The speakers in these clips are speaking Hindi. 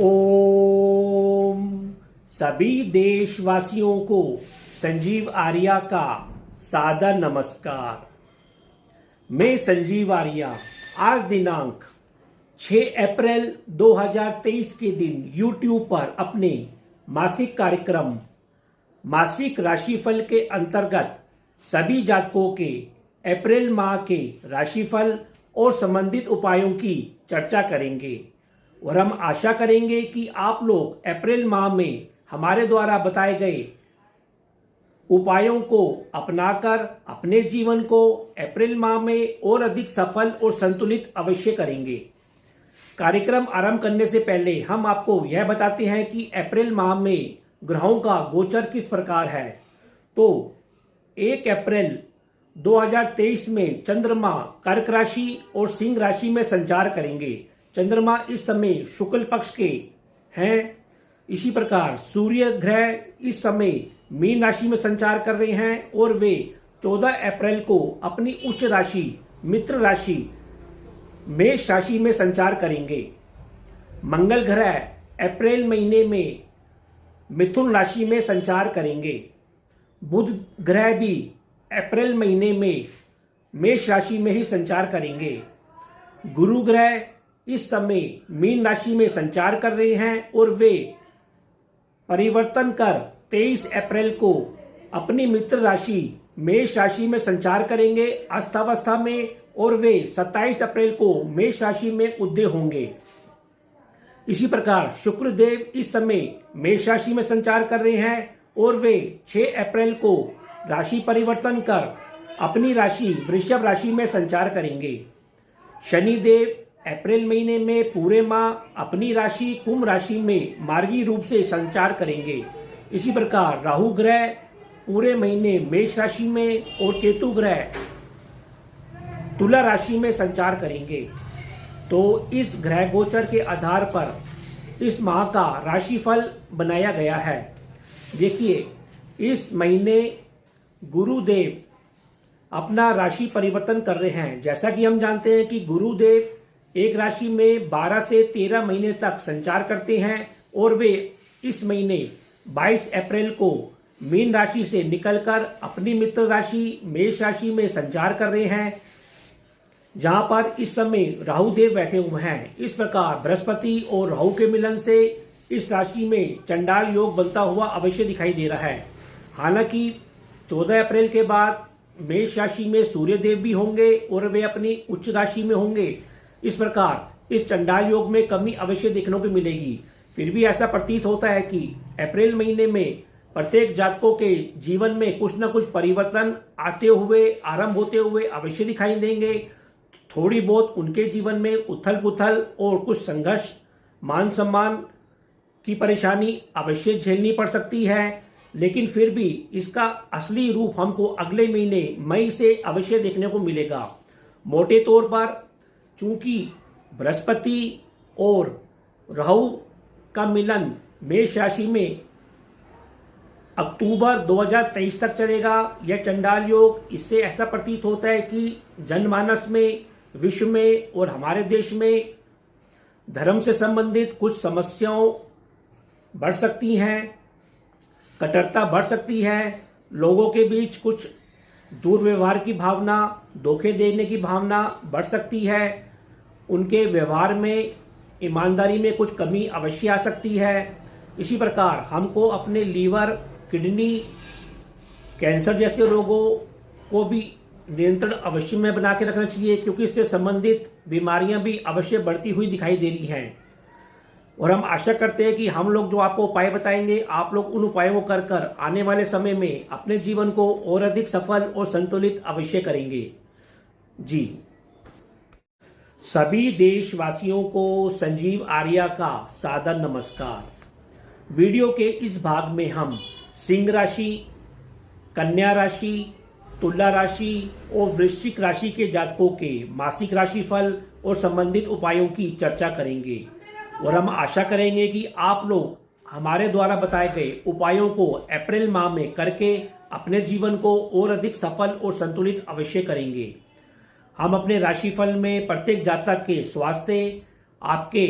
ओम सभी देशवासियों को संजीव आर्या का सादर नमस्कार। मैं संजीव आर्या आज दिनांक 6 अप्रैल 2023 के दिन YouTube पर अपने मासिक कार्यक्रम मासिक राशिफल के अंतर्गत सभी जातकों के अप्रैल माह के राशिफल और संबंधित उपायों की चर्चा करेंगे और हम आशा करेंगे कि आप लोग अप्रैल माह में हमारे द्वारा बताए गए उपायों को अपनाकर अपने जीवन को अप्रैल माह में और अधिक सफल और संतुलित अवश्य करेंगे। कार्यक्रम आरंभ करने से पहले हम आपको यह बताते हैं कि अप्रैल माह में ग्रहों का गोचर किस प्रकार है। तो 1 अप्रैल 2023 में चंद्रमा कर्क राशि और सिंह राशि में संचार करेंगे। चंद्रमा इस समय शुक्ल पक्ष के हैं। इसी प्रकार सूर्य ग्रह इस समय मीन राशि में संचार कर रहे हैं और वे 14 अप्रैल को अपनी उच्च राशि मित्र राशि मेष राशि में संचार करेंगे। मंगल ग्रह अप्रैल महीने में मिथुन राशि में संचार करेंगे। बुध ग्रह भी अप्रैल महीने में मेष राशि में ही संचार करेंगे। गुरु ग्रह इस समय मीन राशि में संचार कर रहे हैं और वे परिवर्तन कर 23 अप्रैल को अपनी मित्र राशि मेष राशि में संचार करेंगे अस्थावस्था में और वे 27 अप्रैल को मेष राशि में उदय होंगे। इसी प्रकार शुक्र देव इस समय मेष राशि में संचार कर रहे हैं और वे 6 अप्रैल को राशि परिवर्तन कर अपनी राशि वृषभ राशि में संचार करेंगे। शनि देव अप्रैल महीने में पूरे माह अपनी राशि कुंभ राशि में मार्गी रूप से संचार करेंगे। इसी प्रकार राहु ग्रह पूरे महीने मेष राशि में और केतु ग्रह तुला राशि में संचार करेंगे। तो इस ग्रह गोचर के आधार पर इस माह का राशिफल बनाया गया है। देखिए, इस महीने गुरुदेव अपना राशि परिवर्तन कर रहे हैं। जैसा कि हम जानते हैं कि गुरुदेव एक राशि में 12 से 13 महीने तक संचार करते हैं और वे इस महीने 22 अप्रैल को मीन राशि से निकलकर अपनी मित्र राशि मेष राशि में संचार कर रहे हैं, जहां पर इस समय राहु देव बैठे हुए हैं। इस प्रकार बृहस्पति और राहु के मिलन से इस राशि में चंडाल योग बनता हुआ अवश्य दिखाई दे रहा है। हालांकि 14 अप्रैल के बाद मेष राशि में सूर्य देव भी होंगे और वे अपनी उच्च राशि में होंगे। इस प्रकार इस चंडाल योग में कमी अवश्य देखने को मिलेगी। फिर भी ऐसा प्रतीत होता है कि अप्रैल महीने में प्रत्येक जातकों के जीवन में कुछ न कुछ परिवर्तन आते हुए आरंभ होते हुए अवश्य दिखाई देंगे। थोड़ी बहुत उनके जीवन में उथल पुथल और कुछ संघर्ष मान सम्मान की परेशानी अवश्य झेलनी पड़ सकती है, लेकिन फिर भी इसका असली रूप हमको अगले महीने मई से अवश्य देखने को मिलेगा। मोटे तौर पर चूंकि बृहस्पति और राहु का मिलन मेष राशि में अक्टूबर 2023 तक चलेगा। यह चंडाल योग इससे ऐसा प्रतीत होता है कि जनमानस में, विश्व में और हमारे देश में धर्म से संबंधित कुछ समस्याओं बढ़ सकती हैं, कट्टरता बढ़ सकती है, लोगों के बीच कुछ दुर्व्यवहार की भावना, धोखे देने की भावना बढ़ सकती है, उनके व्यवहार में ईमानदारी में कुछ कमी अवश्य आ सकती है। इसी प्रकार हमको अपने लीवर, किडनी, कैंसर जैसे रोगों को भी नियंत्रण अवश्य में बना के रखना चाहिए, क्योंकि इससे संबंधित बीमारियां भी अवश्य बढ़ती हुई दिखाई दे रही हैं। और हम आशा करते हैं कि हम लोग जो आपको उपाय बताएंगे, आप लोग उन उपायों को कर कर आने वाले समय में अपने जीवन को और अधिक सफल और संतुलित अवश्य करेंगे। जी, सभी देशवासियों को संजीव आर्या का सादर नमस्कार। वीडियो के इस भाग में हम सिंह राशि, कन्या राशि, तुला राशि और वृश्चिक राशि के जातकों के मासिक राशिफल और संबंधित उपायों की चर्चा करेंगे और हम आशा करेंगे कि आप लोग हमारे द्वारा बताए गए उपायों को अप्रैल माह में करके अपने जीवन को और अधिक सफल और संतुलित अवश्य करेंगे। हम अपने राशिफल में प्रत्येक जातक के स्वास्थ्य, आपके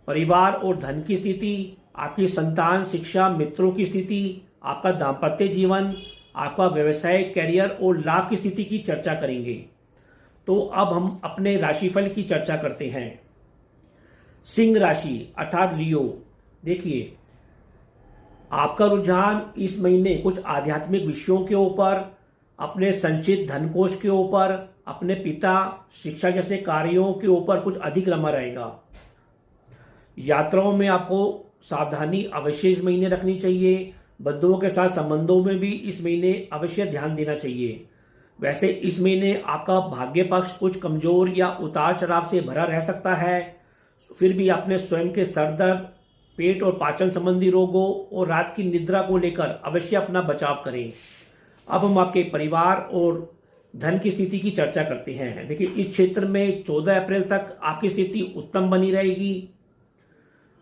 परिवार और धन की स्थिति, आपकी संतान, शिक्षा, मित्रों की स्थिति, आपका दाम्पत्य जीवन, आपका व्यवसाय, करियर और लाभ की स्थिति की चर्चा करेंगे। तो अब हम अपने राशिफल की चर्चा करते हैं। सिंह राशि अर्थात लियो, देखिए आपका रुझान इस महीने कुछ आध्यात्मिक विषयों के ऊपर, अपने संचित धन कोष के ऊपर, अपने पिता, शिक्षा जैसे कार्यों के ऊपर कुछ अधिक रमा रहेगा। यात्राओं में आपको सावधानी अवश्य इस महीने रखनी चाहिए। बंधुओं के साथ संबंधों में भी इस महीने अवश्य ध्यान देना चाहिए। वैसे इस महीने आपका भाग्य पक्ष कुछ कमजोर या उतार चढ़ाव से भरा रह सकता है, फिर भी अपने स्वयं के सर दर्द, पेट और पाचन संबंधी रोगों और रात की निद्रा को लेकर अवश्य अपना बचाव करें। अब हम आपके परिवार और धन की स्थिति की चर्चा करते हैं। देखिए इस क्षेत्र में 14 अप्रैल तक आपकी स्थिति उत्तम बनी रहेगी।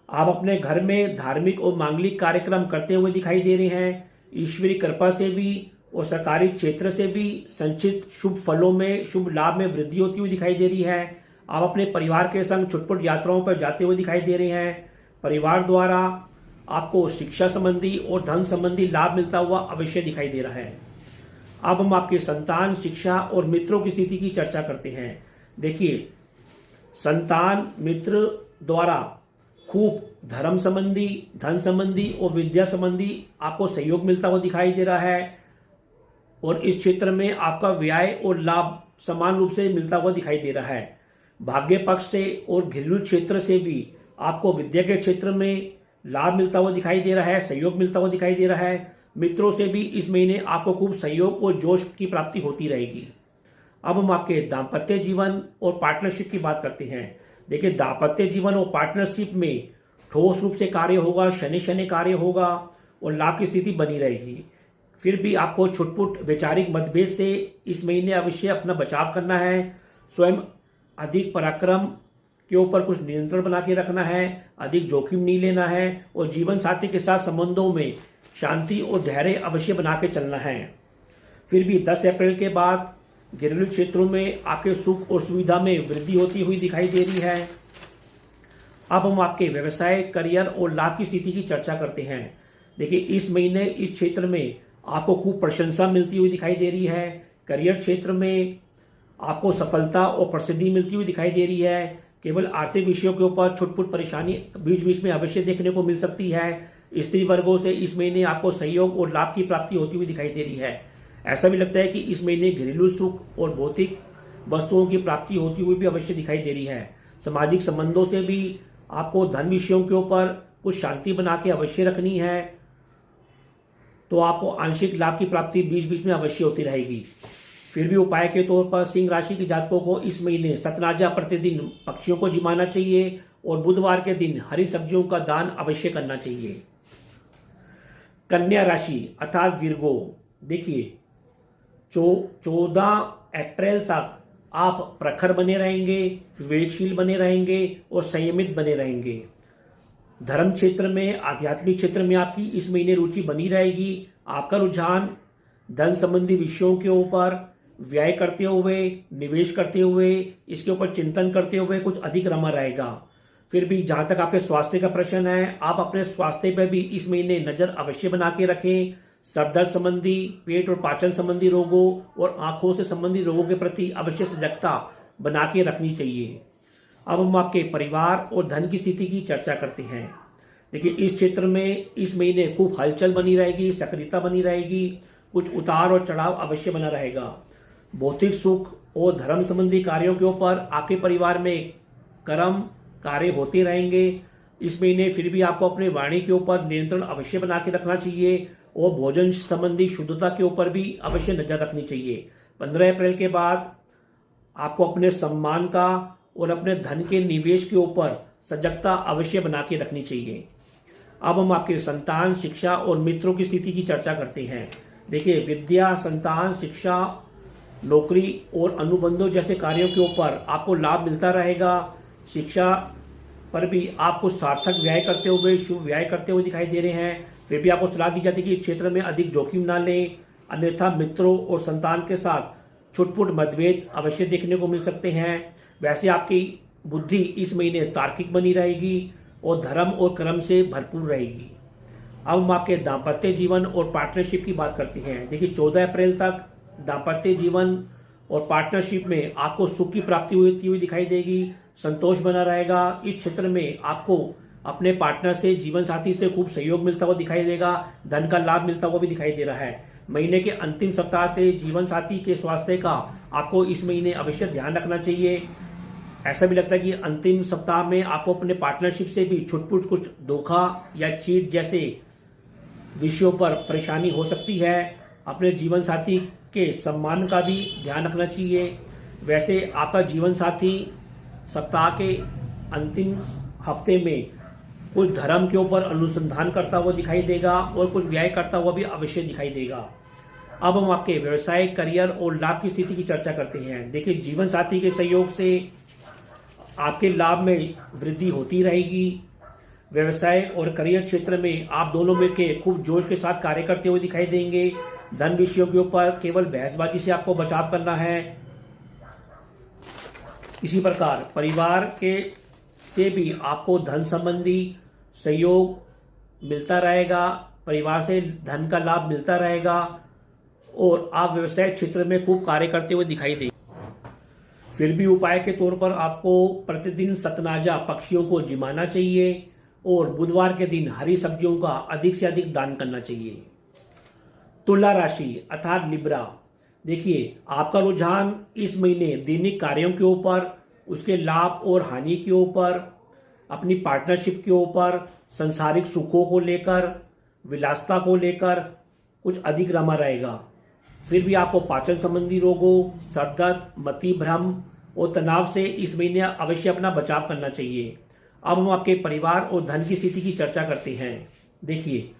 आप अपने घर में धार्मिक और मांगलिक कार्यक्रम करते हुए दिखाई दे रहे हैं। ईश्वरीय कृपा से भी और सरकारी क्षेत्र से भी संचित शुभ फलों में, शुभ लाभ में वृद्धि होती हुई दिखाई दे रही है। आप अपने परिवार के संग छुटपुट यात्राओं पर जाते हुए दिखाई दे रहे हैं। परिवार द्वारा आपको शिक्षा संबंधी और धन संबंधी लाभ मिलता हुआ अवश्य दिखाई दे रहा है। अब हम आपके संतान, शिक्षा और मित्रों की स्थिति की चर्चा करते हैं। देखिए संतान, मित्र द्वारा खूब धर्म संबंधी, धन संबंधी और विद्या संबंधी आपको सहयोग मिलता हुआ दिखाई दे रहा है और इस क्षेत्र में आपका व्यय और लाभ समान रूप से मिलता हुआ दिखाई दे रहा है। भाग्य पक्ष से और घरेलू क्षेत्र से भी आपको विद्या के क्षेत्र में लाभ मिलता हुआ दिखाई दे रहा है, सहयोग मिलता हुआ दिखाई दे रहा है। मित्रों से भी इस महीने आपको खूब सहयोग और जोश की प्राप्ति होती रहेगी। अब हम आपके दाम्पत्य जीवन और पार्टनरशिप की बात करते हैं। देखिए दाम्पत्य जीवन और पार्टनरशिप में ठोस रूप से कार्य होगा, शनि शनि कार्य होगा और लाभ की स्थिति बनी रहेगी। फिर भी आपको छुटपुट वैचारिक मतभेद से इस महीने अवश्य अपना बचाव करना है। स्वयं अधिक पराक्रम के ऊपर कुछ नियंत्रण बना के रखना है, अधिक जोखिम नहीं लेना है और जीवन साथी के साथ संबंधों में शांति और धैर्य अवश्य बना के चलना है। फिर भी 10 अप्रैल के बाद घरेलू क्षेत्रों में आपके सुख और सुविधा में वृद्धि होती हुई दिखाई दे रही है। अब हम आपके व्यवसाय, करियर और लाभ की स्थिति की चर्चा करते हैं। देखिए इस महीने इस क्षेत्र में आपको खूब प्रशंसा मिलती हुई दिखाई दे रही है। करियर क्षेत्र में आपको सफलता और प्रसिद्धि मिलती हुई दिखाई दे रही है। केवल आर्थिक विषयों के ऊपर छुटपुट परेशानी बीच बीच में अवश्य देखने को मिल सकती है। स्त्री वर्गों से इस महीने आपको सहयोग और लाभ की प्राप्ति होती हुई दिखाई दे रही है। ऐसा भी लगता है कि इस महीने घरेलू सुख और भौतिक वस्तुओं की प्राप्ति होती हुई भी अवश्य दिखाई दे रही है। सामाजिक संबंधों से भी आपको धन विषयों के ऊपर कुछ शांति बना के अवश्य रखनी है, तो आपको आंशिक लाभ की प्राप्ति बीच बीच में अवश्य होती रहेगी। फिर भी उपाय के तौर पर सिंह राशि के जातकों को इस महीने सतनाजा प्रतिदिन पक्षियों को जिमाना चाहिए और बुधवार के दिन हरी सब्जियों का दान अवश्य करना चाहिए। कन्या राशि अर्थात विर्गो, देखिए 14 अप्रैल तक आप प्रखर बने रहेंगे, विवेकशील बने रहेंगे और संयमित बने रहेंगे। धर्म क्षेत्र में, आध्यात्मिक क्षेत्र में आपकी इस महीने रुचि बनी रहेगी। आपका रुझान धन संबंधी विषयों के ऊपर व्यय करते हुए, निवेश करते हुए, इसके ऊपर चिंतन करते हुए कुछ अधिक रमा रहेगा। फिर भी जहां तक आपके स्वास्थ्य का प्रश्न है, आप अपने स्वास्थ्य पर भी इस महीने नजर अवश्य बना के रखें। सरदर्द संबंधी, पेट और पाचन संबंधी रोगों और आंखों से संबंधित रोगों के प्रति अवश्य सजगता बना के रखनी चाहिए। अब हम आपके परिवार और धन की स्थिति की चर्चा करते हैं। देखिए इस क्षेत्र में इस महीने खूब हलचल बनी रहेगी, सक्रियता बनी रहेगी, कुछ उतार और चढ़ाव अवश्य बना रहेगा। भौतिक सुख और धर्म संबंधी कार्यों के ऊपर आपके परिवार में कर्म कार्य होते रहेंगे। इस महीने फिर भी आपको अपने वाणी के ऊपर नियंत्रण अवश्य बना के रखना चाहिए और भोजन संबंधी शुद्धता के ऊपर भी अवश्य नजर रखनी चाहिए। 15 अप्रैल के बाद आपको अपने सम्मान का और अपने धन के निवेश के ऊपर सजगता अवश्य बना के रखनी चाहिए। अब हम आपके संतान, शिक्षा और मित्रों की स्थिति की चर्चा करते हैं। देखिए विद्या, संतान, शिक्षा, नौकरी और अनुबंधों जैसे कार्यों के ऊपर आपको लाभ मिलता रहेगा। शिक्षा पर भी आप कुछ सार्थक व्यय करते हुए, शुभ व्यय करते हुए दिखाई दे रहे हैं। फिर भी आपको सलाह दी जाती है कि इस क्षेत्र में अधिक जोखिम ना लें, अन्यथा मित्रों और संतान के साथ छुटपुट मतभेद अवश्य देखने को मिल सकते हैं। वैसे आपकी बुद्धि इस महीने तार्किक बनी रहेगी। और धर्म और कर्म से भरपूर रहेगी। अब हम आपके दाम्पत्य जीवन और पार्टनरशिप की बात करते हैं। देखिए 14 अप्रैल तक दाम्पत्य जीवन और पार्टनरशिप में आपको सुख की प्राप्ति होती हुई दिखाई देगी, संतोष बना रहेगा। इस क्षेत्र में आपको अपने पार्टनर से, जीवन साथी से खूब सहयोग मिलता हुआ दिखाई देगा, धन का लाभ मिलता हुआ भी दिखाई दे रहा है। महीने के अंतिम सप्ताह से जीवन साथी के स्वास्थ्य का आपको इस महीने अवश्य ध्यान रखना चाहिए। ऐसा भी लगता है कि अंतिम सप्ताह में आपको अपने पार्टनरशिप से भी छुटपुट कुछ धोखा या चीट जैसे विषयों पर परेशानी हो सकती है। अपने जीवन साथी के सम्मान का भी ध्यान रखना चाहिए। वैसे आपका जीवन साथी सप्ताह के अंतिम हफ्ते में कुछ धर्म के ऊपर अनुसंधान करता हुआ दिखाई देगा और कुछ व्यय करता हुआ भी अवश्य दिखाई देगा। अब हम आपके व्यवसाय, करियर और लाभ की स्थिति की चर्चा करते हैं। देखिए जीवन साथी के सहयोग से आपके लाभ में वृद्धि होती रहेगी। व्यवसाय और करियर क्षेत्र में आप दोनों मिलकर खूब जोश के साथ कार्य करते हुए दिखाई देंगे। धन विषयों के ऊपर केवल बहसबाजी से आपको बचाव करना है। इसी प्रकार परिवार के से भी आपको धन संबंधी सहयोग मिलता रहेगा, परिवार से धन का लाभ मिलता रहेगा और आप व्यवसाय क्षेत्र में खूब कार्य करते हुए दिखाई देंगे। फिर भी उपाय के तौर पर आपको प्रतिदिन सतनाजा पक्षियों को जिमाना चाहिए और बुधवार के दिन हरी सब्जियों का अधिक से अधिक दान करना चाहिए। तुला राशि अर्थात लिब्रा, देखिए आपका रुझान इस महीने दैनिक कार्यों के ऊपर, उसके लाभ और हानि के ऊपर, अपनी पार्टनरशिप के ऊपर, संसारिक सुखों को लेकर, विलासिता को लेकर कुछ अधिक रमा रहेगा। फिर भी आपको पाचन संबंधी रोगों, सरदर्द, मति भ्रम और तनाव से इस महीने अवश्य अपना बचाव करना चाहिए। अब हम आपके परिवार और धन की स्थिति की चर्चा करते हैं। देखिए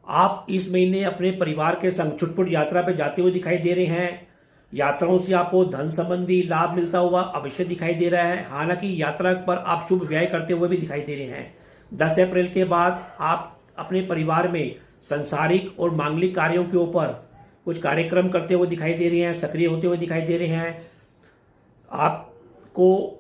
आप इस महीने अपने परिवार के संग छुटपुट यात्रा पर जाते हुए दिखाई दे रहे हैं। यात्राओं से आपको धन संबंधी लाभ मिलता हुआ अवश्य दिखाई दे रहा है। हालांकि यात्रा पर आप शुभ व्यय करते हुए भी दिखाई दे रहे हैं। 10 अप्रैल के बाद आप अपने परिवार में संसारिक और मांगलिक कार्यों के ऊपर कुछ कार्यक्रम करते हुए दिखाई दे रहे हैं, सक्रिय होते हुए दिखाई दे रहे हैं। आपको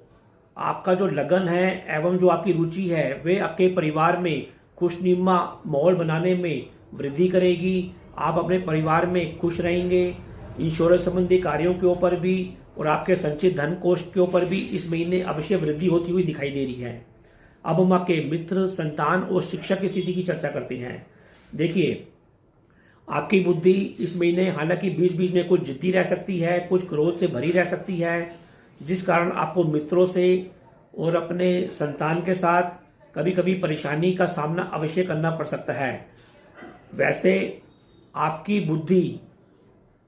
आपका जो लगन है एवं जो आपकी रुचि है वे आपके परिवार में खुशनुमा माहौल बनाने में वृद्धि करेगी। आप अपने परिवार में खुश रहेंगे। इंश्योरेंस संबंधी कार्यों के ऊपर भी और आपके संचित धन कोष के ऊपर भी इस महीने अवश्य वृद्धि होती हुई दिखाई दे रही है। अब हम आपके मित्र, संतान और शिक्षक की स्थिति की चर्चा करते हैं। देखिए आपकी बुद्धि इस महीने हालांकि बीच बीच में कुछ जिद्दी रह सकती है, कुछ क्रोध से भरी रह सकती है, जिस कारण आपको मित्रों से और अपने संतान के साथ कभी कभी परेशानी का सामना अवश्य करना पड़ सकता है। वैसे आपकी बुद्धि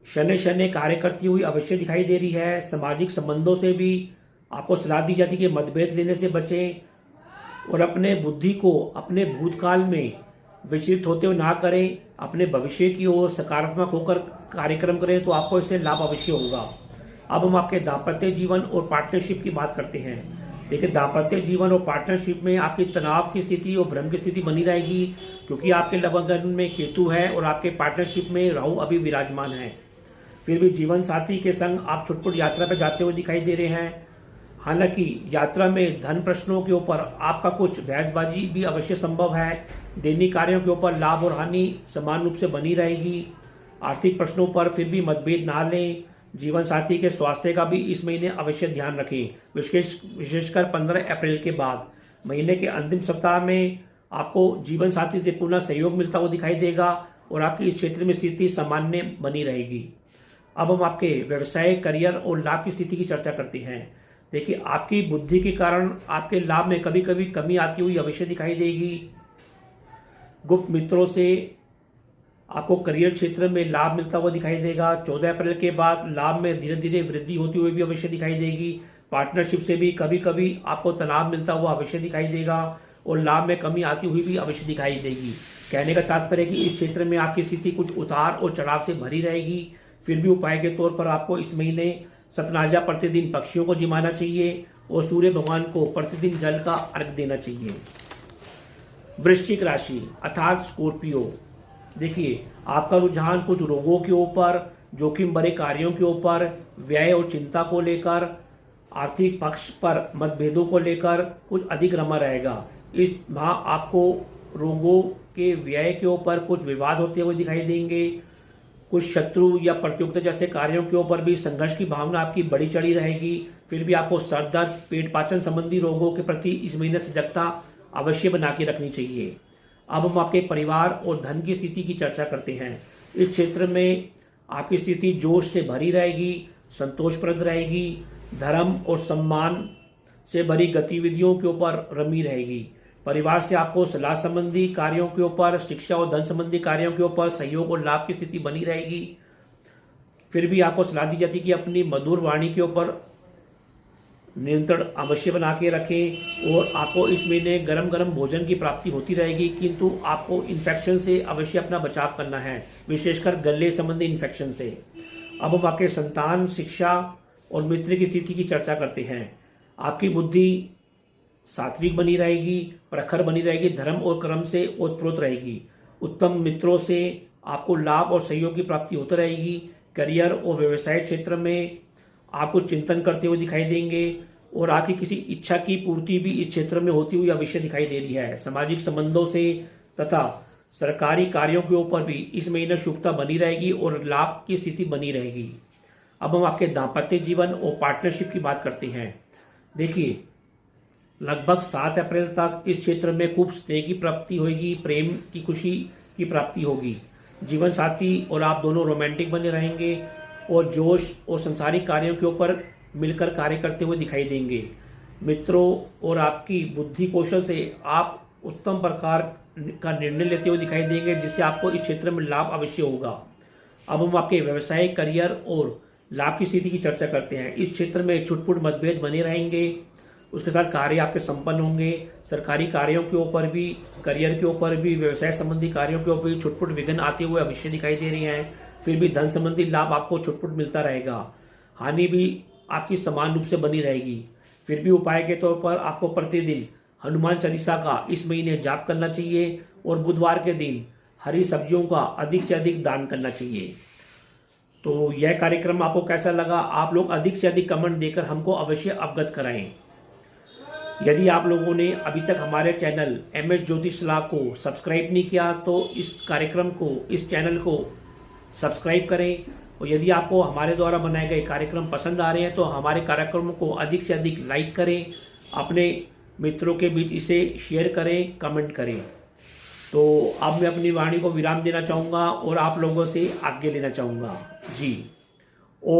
शनि शनि कार्य करती हुई अवश्य दिखाई दे रही है। सामाजिक संबंधों से भी आपको सलाह दी जाती है कि मतभेद लेने से बचें और अपने बुद्धि को अपने भूतकाल में विचलित होते हुए ना करें। अपने भविष्य की ओर सकारात्मक होकर कार्यक्रम करें तो आपको इससे लाभ अवश्य होगा। अब हम आपके दाम्पत्य जीवन और पार्टनरशिप की बात करते हैं। देखिए दाम्पत्य जीवन और पार्टनरशिप में आपकी तनाव की स्थिति और भ्रम की स्थिति बनी रहेगी, क्योंकि आपके लग्न में केतु है और आपके पार्टनरशिप में राहु अभी विराजमान है। फिर भी जीवन साथी के संग आप छुटपुट यात्रा पर जाते हुए दिखाई दे रहे हैं। हालांकि यात्रा में धन प्रश्नों के ऊपर आपका कुछ बहसबाजी भी अवश्य संभव है। दैनिक कार्यों के ऊपर लाभ और हानि समान रूप से बनी रहेगी। आर्थिक प्रश्नों पर फिर भी मतभेद ना लें। जीवन साथी के स्वास्थ्य का भी इस महीने अवश्य ध्यान रखें, विशेषकर 15 अप्रैल के बाद। महीने के अंतिम सप्ताह में आपको जीवन साथी से पुनः सहयोग मिलता हुआ दिखाई देगा और आपकी इस क्षेत्र में स्थिति सामान्य बनी रहेगी। अब हम आपके व्यवसाय, करियर और लाभ की स्थिति की चर्चा करते हैं। देखिए आपकी बुद्धि के कारण आपके लाभ में कभी कभी कमी आती हुई अवश्य दिखाई देगी। गुप्त मित्रों से आपको करियर क्षेत्र में लाभ मिलता हुआ दिखाई देगा। 14 अप्रैल के बाद लाभ में धीरे धीरे वृद्धि होती हुई भी अवश्य दिखाई देगी। पार्टनरशिप से भी कभी कभी आपको तनाव मिलता हुआ अवश्य दिखाई देगा और लाभ में कमी आती हुई भी अवश्य दिखाई देगी। कहने का तात्पर्य है कि इस क्षेत्र में आपकी स्थिति कुछ उतार और चढ़ाव से भरी रहेगी। फिर भी उपाय के तौर पर आपको इस महीने सतनाजा प्रतिदिन पक्षियों को जिमाना चाहिए और सूर्य भगवान को प्रतिदिन जल का अर्घ देना चाहिए। वृश्चिक राशि अर्थात स्कॉर्पियो, देखिए आपका रुझान कुछ रोगों के ऊपर, जोखिम भरे कार्यों के ऊपर, व्यय और चिंता को लेकर, आर्थिक पक्ष पर मतभेदों को लेकर कुछ अधिक रमा रहेगा। इस माह आपको रोगों के व्यय के ऊपर कुछ विवाद होते हुए दिखाई देंगे। कुछ शत्रु या प्रतियोगिता जैसे कार्यों के ऊपर भी संघर्ष की भावना आपकी बड़ी चढ़ी रहेगी। फिर भी आपको सर दर्द, पेट पाचन संबंधी रोगों के प्रति इस महीने सजगता अवश्य बना के रखनी चाहिए। अब हम आपके परिवार और धन की स्थिति की चर्चा करते हैं। इस क्षेत्र में आपकी स्थिति जोश से भरी रहेगी, संतोषप्रद रहेगी, धर्म और सम्मान से भरी गतिविधियों के ऊपर रमी रहेगी। परिवार से आपको सलाह संबंधी कार्यों के ऊपर, शिक्षा और धन संबंधी कार्यों के ऊपर सहयोग और लाभ की स्थिति बनी रहेगी। फिर भी आपको सलाह दी जाती है कि अपनी मधुर वाणी के ऊपर नियंत्रण अवश्य बना के रखें। और आपको इस महीने गरम गरम भोजन की प्राप्ति होती रहेगी, किंतु आपको इन्फेक्शन से अवश्य अपना बचाव करना है, विशेषकर गले संबंधी इन्फेक्शन से। अब हम आपके संतान, शिक्षा और मित्र की स्थिति की चर्चा करते हैं। आपकी बुद्धि सात्विक बनी रहेगी, प्रखर बनी रहेगी, धर्म और कर्म से ओतप्रोत रहेगी। उत्तम मित्रों से आपको लाभ और सहयोग की प्राप्ति होती रहेगी। करियर और व्यवसाय क्षेत्र में आपको चिंतन करते हुए दिखाई देंगे और आपकी किसी इच्छा की पूर्ति भी इस क्षेत्र में होती हुई अवश्य दिखाई दे रही है। सामाजिक संबंधों से तथा सरकारी कार्यों के ऊपर भी इस महीने शुभता बनी रहेगी और लाभ की स्थिति बनी रहेगी। अब हम आपके दाम्पत्य जीवन और पार्टनरशिप की बात करते हैं। देखिए, लगभग 7 अप्रैल तक इस क्षेत्र में खूब स्नेह की प्राप्ति होगी, प्रेम की खुशी की प्राप्ति होगी। जीवन साथी और आप दोनों रोमांटिक बने रहेंगे और जोश और संसारिक कार्यों के ऊपर मिलकर कार्य करते हुए दिखाई देंगे। मित्रों और आपकी बुद्धि कौशल से आप उत्तम प्रकार का निर्णय लेते हुए दिखाई देंगे, जिससे आपको इस क्षेत्र में लाभ अवश्य होगा। अब हम आपके व्यवसाय, करियर और लाभ की स्थिति की चर्चा करते हैं। इस क्षेत्र में छुटपुट मतभेद बने रहेंगे, उसके साथ कार्य आपके संपन्न होंगे। सरकारी कार्यों के ऊपर भी, करियर के ऊपर भी, व्यवसाय संबंधी कार्यों के ऊपर भी छुटपुट विघ्न आते हुए अवश्य दिखाई दे रही हैं। फिर भी धन संबंधी लाभ आपको छुटपुट मिलता रहेगा। हानि भी आपकी समान रूप से बनी रहेगी। फिर भी उपाय के तौर पर आपको प्रतिदिन हनुमान चालीसा का इस महीने जाप करना चाहिए और बुधवार के दिन हरी सब्जियों का अधिक से अधिक दान करना चाहिए। तो यह कार्यक्रम आपको कैसा लगा, आप लोग अधिक से अधिक कमेंट देकर हमको अवश्य अवगत कराएं। यदि आप लोगों ने अभी तक हमारे चैनल MS ज्योतिष सलाह को सब्सक्राइब नहीं किया तो इस कार्यक्रम को, इस चैनल को सब्सक्राइब करें। और यदि आपको हमारे द्वारा बनाए गए कार्यक्रम पसंद आ रहे हैं तो हमारे कार्यक्रमों को अधिक से अधिक लाइक करें, अपने मित्रों के बीच इसे शेयर करें, कमेंट करें। तो अब मैं अपनी वाणी को विराम देना चाहूँगा और आप लोगों से आज्ञा लेना चाहूँगा। जी, ओ